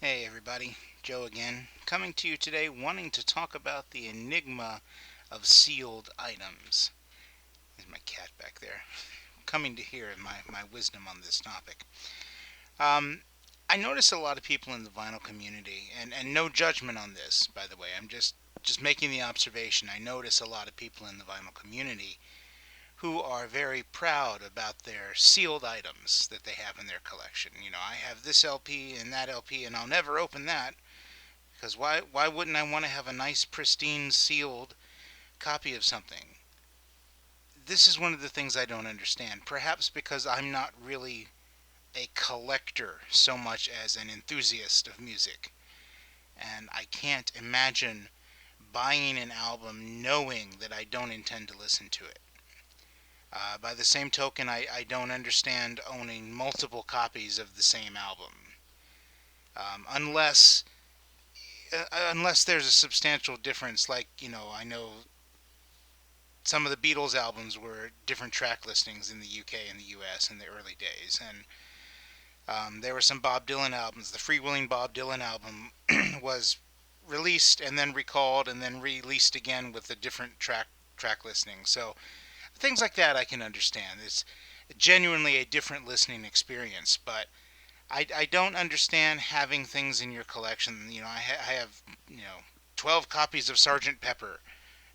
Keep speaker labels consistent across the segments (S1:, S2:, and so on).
S1: Hey everybody, Joe again, coming to you today wanting to talk about the enigma of sealed items. There's my cat back there, coming to hear my wisdom on this topic. Um, I notice a lot of people in the vinyl community, and no judgment on this, by the way, I'm just making the observation. I notice a lot of people in the vinyl community who are very proud about their sealed items that they have in their collection. I have this LP and that LP, and I'll never open that. Because why wouldn't I want to have a nice, pristine, sealed copy of something? This is one of the things I don't understand. Perhaps because I'm not really a collector so much as an enthusiast of music. And I can't imagine buying an album knowing that I don't intend to listen to it. By the same token, I don't understand owning multiple copies of the same album. Unless there's a substantial difference, like, I know some of the Beatles albums were different track listings in the UK and the US in the early days, and there were some Bob Dylan albums. The Freewheeling Bob Dylan album was released and then recalled and then released again with a different track listing. So things like that I can understand. It's genuinely a different listening experience, but I don't understand having things in your collection. I have 12 copies of Sergeant Pepper,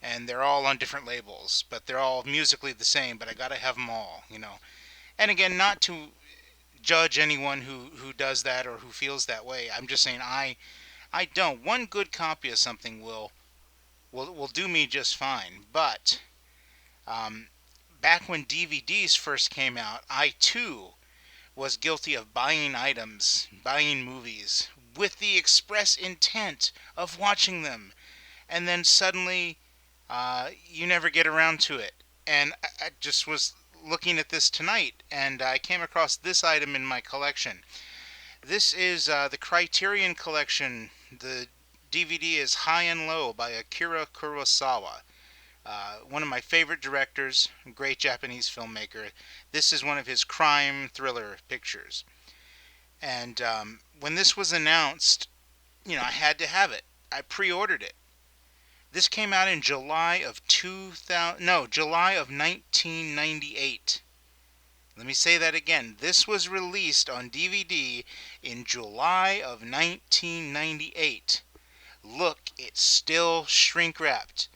S1: and they're all on different labels, but they're all musically the same. But I gotta have them all. And again, not to judge anyone who does that or who feels that way. I'm just saying I don't. One good copy of something will do me just fine. But um, back when DVDs first came out, I too was guilty of buying items, buying movies with the express intent of watching them, and then suddenly you never get around to it. And I just was looking at this tonight, and I came across this item in my collection. This is the Criterion Collection. The DVD is High and Low by Akira Kurosawa. One of my favorite directors, great Japanese filmmaker. This is one of his crime thriller pictures. And when this was announced, I had to have it. I pre-ordered it. This came out in July of 2000, no, July of 1998. Let me say that again. This was released on DVD in July of 1998. Look, it's still shrink wrapped.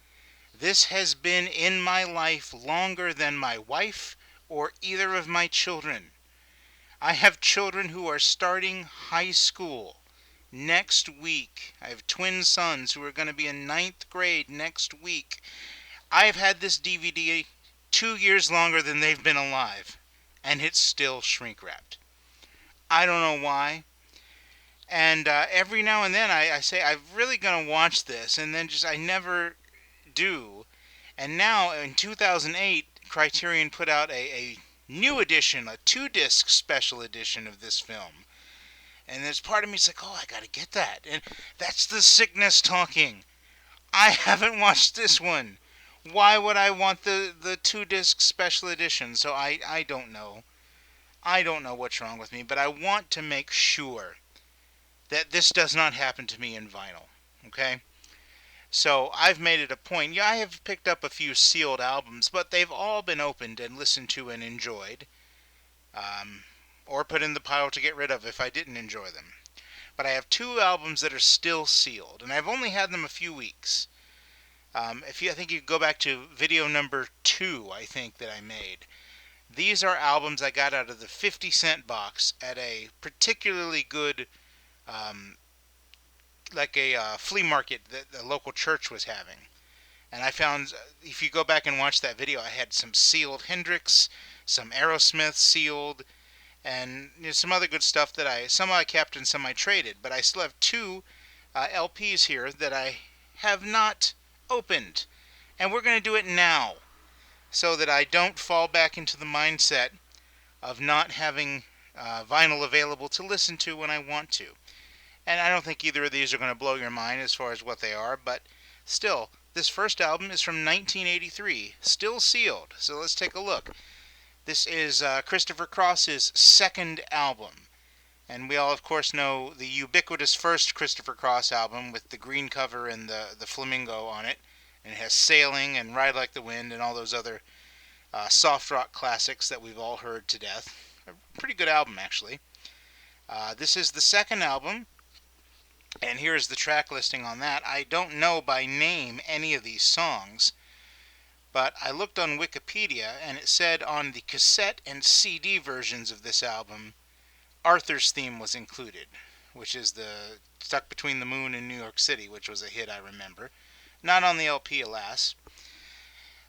S1: This has been in my life longer than my wife or either of my children. I have children who are starting high school next week. I have twin sons who are going to be in ninth grade next week. I've had this DVD 2 years longer than they've been alive, and it's still shrink wrapped. I don't know why. And every now and then I say, I'm really going to watch this, and then I never do. And now in 2008, Criterion put out a new edition, a 2-disc special edition of this film. And there's part of me that's like, oh, I gotta get that. And that's the sickness talking. I haven't watched this one. Why would I want the 2-disc special edition? So I don't know. I don't know what's wrong with me, but I want to make sure that this does not happen to me in vinyl. Okay? So I've made it a point. Yeah, I have picked up a few sealed albums, but they've all been opened and listened to and enjoyed. Or put in the pile to get rid of if I didn't enjoy them. But I have 2 albums that are still sealed, and I've only had them a few weeks. I think you go back to video number 2, I think, that I made. These are albums I got out of the 50-cent box at a particularly good, like a flea market that the local church was having. And I found, if you go back and watch that video, I had some sealed Hendrix, some Aerosmith sealed, and some other good stuff that some I kept and some I traded. But I still have 2 LPs here that I have not opened. And we're going to do it now so that I don't fall back into the mindset of not having vinyl available to listen to when I want to. And I don't think either of these are going to blow your mind as far as what they are, but still, this first album is from 1983, still sealed. So let's take a look. This is Christopher Cross's second album. And we all, of course, know the ubiquitous first Christopher Cross album with the green cover and the flamingo on it. And it has Sailing and Ride Like the Wind and all those other soft rock classics that we've all heard to death. A pretty good album, actually. This is the second album, and here's the track listing on that. I don't know by name any of these songs, but I looked on Wikipedia, and it said on the cassette and CD versions of this album, Arthur's Theme was included, which is the Stuck Between the Moon and New York City, which was a hit, I remember. Not on the LP, alas.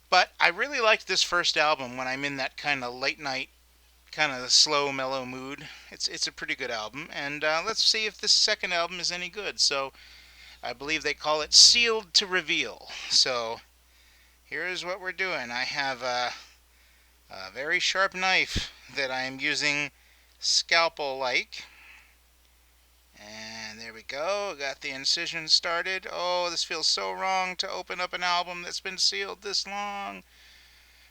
S1: But I really liked this first album when I'm in that kind of late night, kind of slow, mellow mood. It's a pretty good album, and let's see if this second album is any good. So I believe they call it Sealed to Reveal. So here's what we're doing. I have a very sharp knife that I am using scalpel-like. And there we go. Got the incision started. Oh, this feels so wrong to open up an album that's been sealed this long.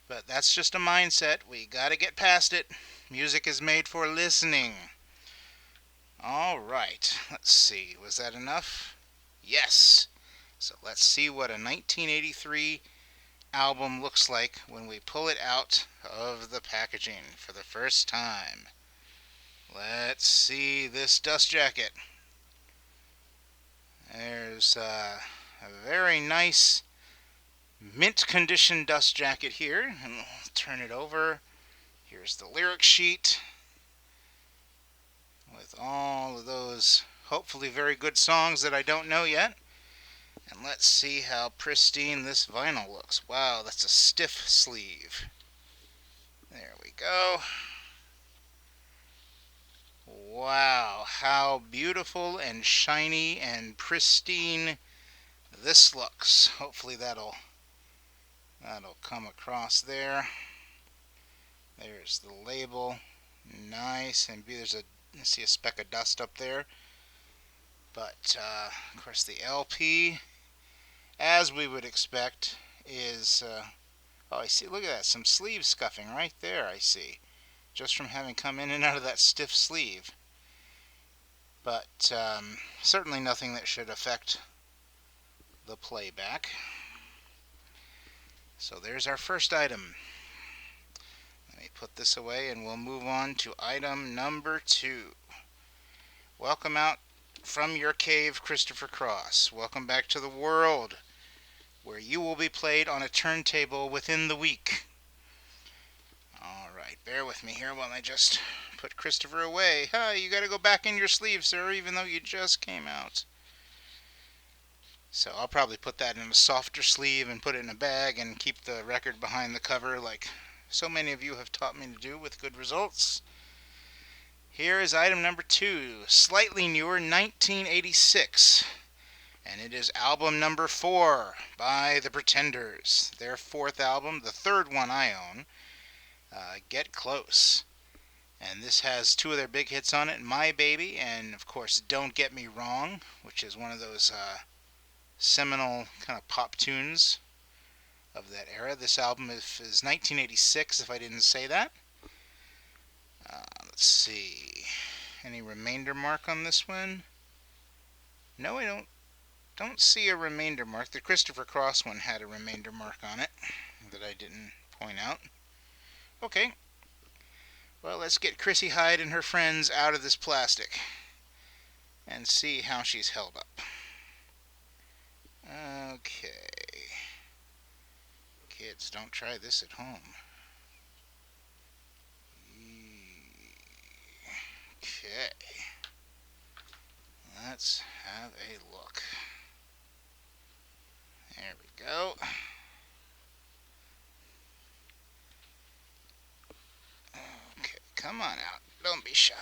S1: But that's just a mindset. We gotta get past it. Music is made for listening. Alright, let's see. Was that enough? Yes. So let's see what a 1983 album looks like when we pull it out of the packaging for the first time. Let's see this dust jacket. There's a very nice mint condition dust jacket here, and we'll turn it over. Here's the lyric sheet with all of those hopefully very good songs that I don't know yet. And let's see how pristine this vinyl looks. Wow, that's a stiff sleeve. There we go. Wow, how beautiful and shiny and pristine this looks. Hopefully that'll come across there. There's the label. Nice, and there's I see a speck of dust up there. But of course the LP, as we would expect, is oh, I see, look at that, some sleeve scuffing right there, I see, just from having come in and out of that stiff sleeve. But certainly nothing that should affect the playback. So there's our first item. Let me put this away and we'll move on to item number 2. Welcome out from your cave, Christopher Cross. Welcome back to the world where you will be played on a turntable within the week. Alright, bear with me here while I just put Christopher away. Hi, you gotta go back in your sleeve, sir, even though you just came out. So I'll probably put that in a softer sleeve and put it in a bag and keep the record behind the cover like so many of you have taught me to do with good results. Here is item number 2, slightly newer, 1986. And it is album number 4 by The Pretenders. Their 4th album, the 3rd one I own, Get Close. And this has 2 of their big hits on it, My Baby and, of course, Don't Get Me Wrong, which is one of those seminal kind of pop tunes of that era. This album is 1986, if I didn't say that. Let's see. Any remainder mark on this one? No, I don't see a remainder mark. The Christopher Cross one had a remainder mark on it that I didn't point out. Okay. Well, let's get Chrissy Hyde and her friends out of this plastic and see how she's held up. Okay. Kids, don't try this at home. Okay. Let's have a look. There we go. Okay, come on out. Don't be shy.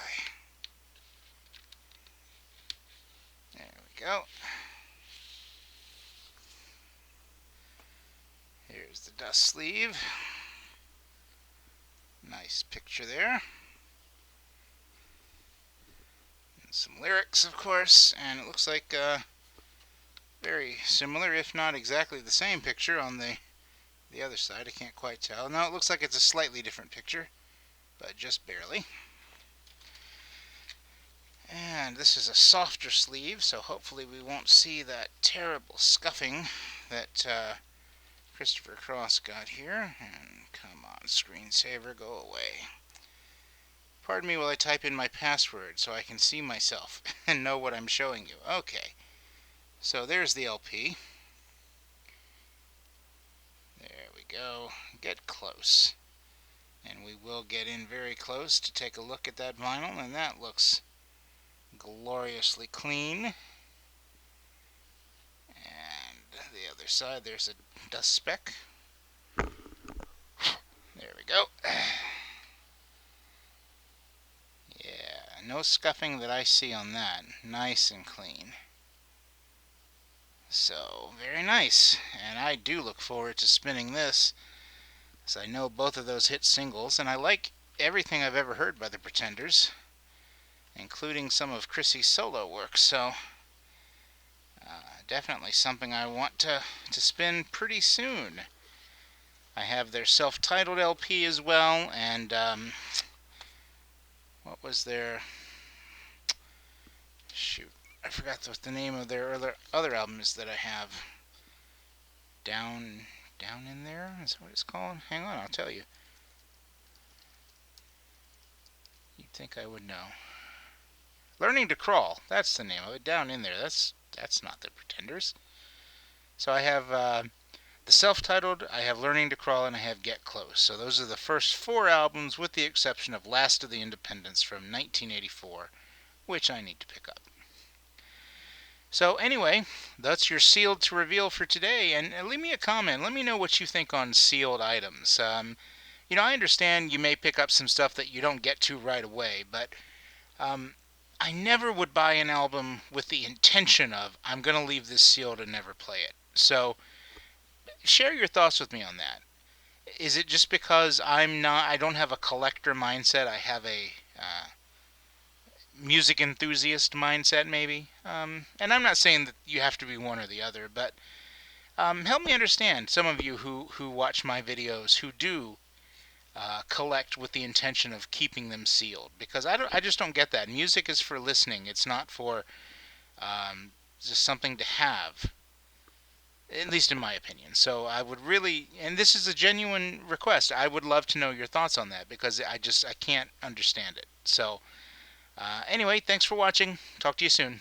S1: There we go. Here's the dust sleeve. Nice picture there. And some lyrics, of course, and it looks like very similar, if not exactly the same picture on the other side. I can't quite tell. No, it looks like it's a slightly different picture, but just barely. And this is a softer sleeve, so hopefully we won't see that terrible scuffing that Christopher Cross got here. And come on, screensaver, go away. Pardon me while I type in my password so I can see myself and know what I'm showing you. Okay, so there's the LP. There we go. Get close. And we will get in very close to take a look at that vinyl, and that looks gloriously clean. And the other side, there's a dust speck. There we go. Yeah, no scuffing that I see on that. Nice and clean. So, very nice. And I do look forward to spinning this, as I know both of those hit singles, and I like everything I've ever heard by the Pretenders, including some of Chrissy's solo work. So, definitely something I want to spin pretty soon. I have their self-titled LP as well, and what was their... shoot, I forgot what the name of their other albums that I have. Down in There? Is that what it's called? Hang on, I'll tell you. You'd think I would know. Learning to Crawl. That's the name of it. Down in There. That's not the Pretenders. So I have the self-titled, I have Learning to Crawl, and I have Get Close. So those are the first 4 albums, with the exception of Last of the Independents from 1984, which I need to pick up. So anyway, that's your sealed to reveal for today, and leave me a comment. Let me know what you think on sealed items. I understand you may pick up some stuff that you don't get to right away, but I never would buy an album with the intention of, I'm going to leave this sealed and never play it. So share your thoughts with me on that. Is it just because I don't have a collector mindset? I have a music enthusiast mindset, maybe. And I'm not saying that you have to be one or the other, but help me understand some of you who watch my videos who do collect with the intention of keeping them sealed, because I just don't get that. Music is for listening. It's not for just something to have, at least in my opinion. So I would really, and this is a genuine request, I would love to know your thoughts on that, because I can't understand it. So anyway, thanks for watching. Talk to you soon.